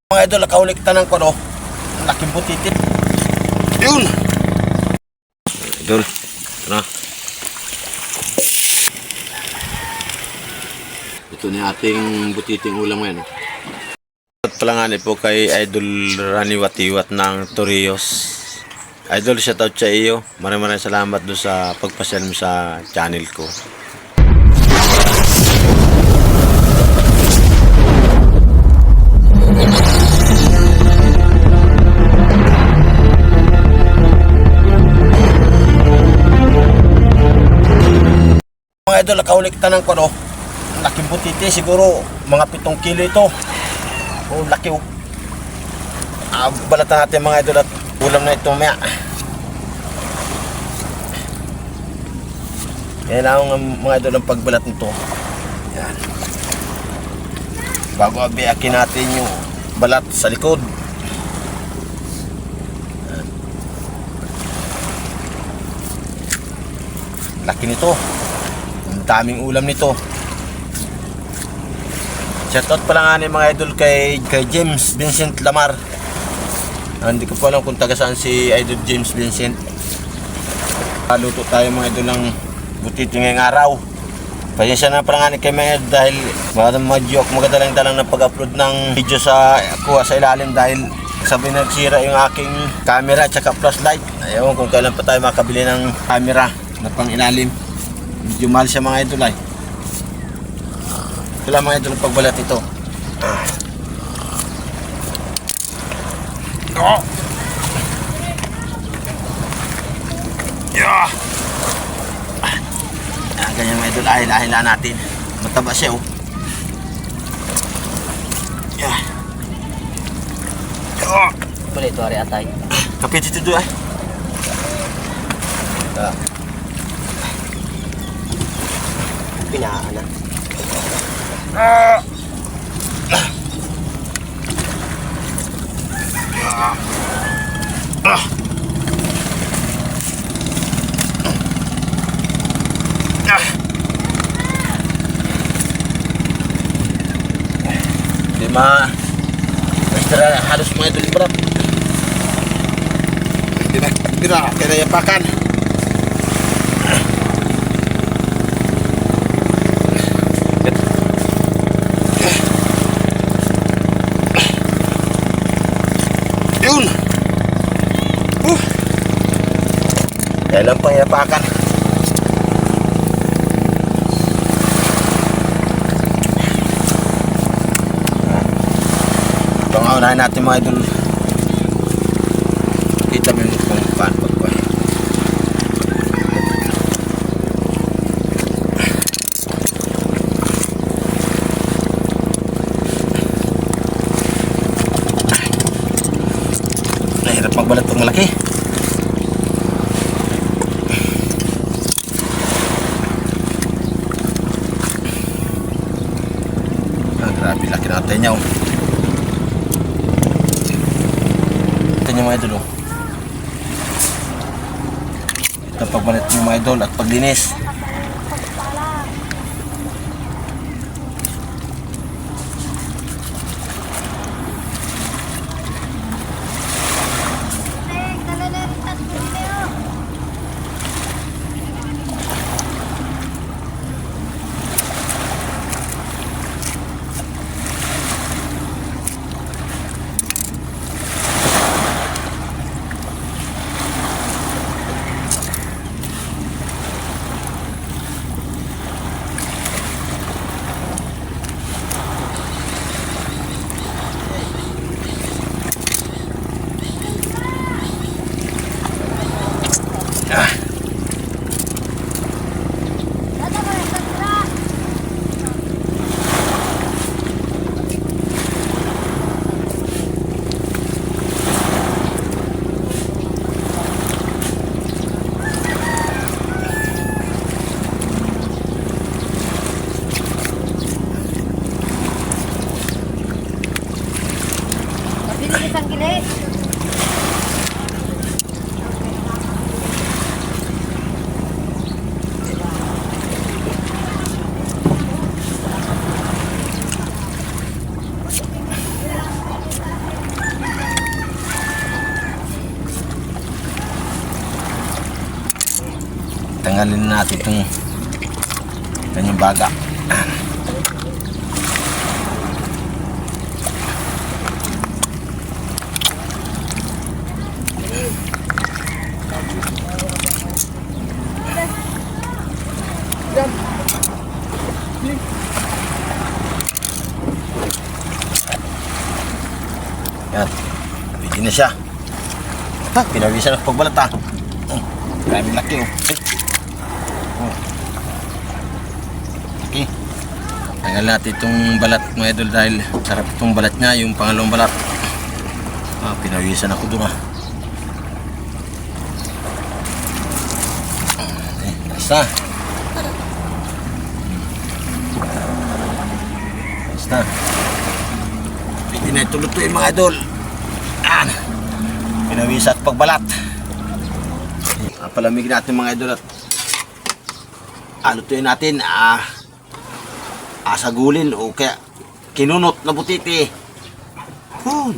Mga idol, nakaulik tanang ko, no? Laking butiti. Yun! Idol, ito na. Ito na ating butiting ulam ngayon. At palanganin po kay Idol Rani Watiwat ng Torrijos. Idol, shoutout sa iyo. Maraming salamat doon sa pagpasyal mo sa channel ko. Mga idol, nakaulik tanang ko, no? Laking butiti, siguro mga 7 kilo ito. Oh, laki, oh. Balatan natin mga idol at ulam na ito maya. Yan lang mga idol ang pagbalat nito. Yan. Bago abiyakin natin yung balat sa likod. Yan. Laki nito. Ang daming ulam nito. Shoutout pala nga mga idol kay James Vincent Lamar. Hindi ko pa alam kung taga saan si Idol James Vincent. Luto tayo mga idol ng butiti ngayong araw. Pasensya na pala nga kay mga idol dahil mag-joke magadalang-dalang na pag-upload ng video sa kuha sa ilalim dahil sabi nagsira yung aking camera at saka flashlight. Ayaw kung kailan pa tayo makabili ng camera na pang ilalim. Medyo mahal siya mga idol ay. Ito lang mga idol ang pagbalat ito. Oh! Yeah! Ganyan mga idol, ahil-ahila natin. Mataba siya, oh. Yeah! Oh! Boleh itu hari atay. Kapit ito doon ay. Pinahaan na. Ah! Ah! Lima extra harus mga idol berat. Tidak kaya yapakan. Yun. Kailan pang yapakan. Pangunahin natin mga idol. Kita mo yung kung paano pagkuha. Nahirap magbalat itong malaki. Grabe laki natin niya, oh. Yung mga idol, oh. Ito pagbalit yung mga idol at paglinis. Isang gilid. Tanggalin na natin itong kanyang baga. Yan. Pwede na siya. Pinawisan ako pagbalat ha. Maraming laki oh. Okay. Tanggal natin itong balat mga idol dahil sarap itong balat niya, yung pangalawang balat. Pinawisan ako doon ha. Basta. Basta. Pwede na ito lutuin mga idol. Pinawisa at pagbalat. Palamigin natin mga idol at lutuin natin. Asagulin o kaya kinunot na butiti.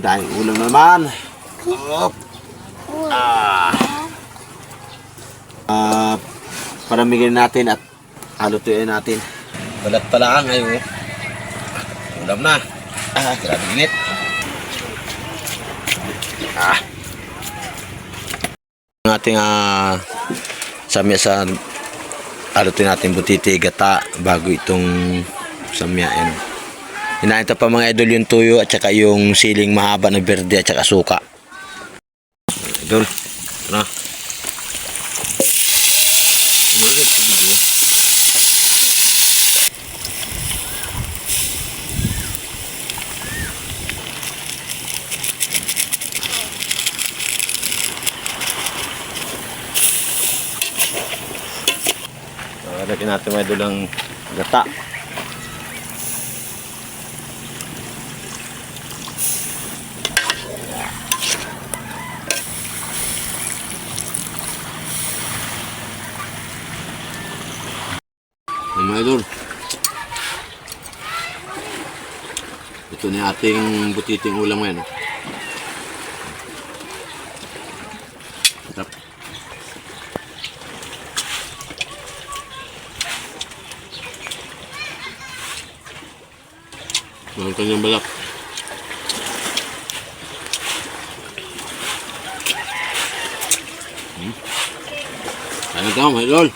Dahil ulam naman. Palamigin natin at lutuin natin. Balat pala ang ayo. Ulam na. Grabe init. Ang ating samya sa alutin natin butiti gata bago itong samya. Hinahinta pa mga idol yung tuyo at saka yung siling mahaba na berde at saka suka. Idol, ito na. Lagyan natin mga idol ang gata. Mga idol, ito na ating butiting ulam ngayon. Sarap. Ang kanyang balak. Ano ito mga idol?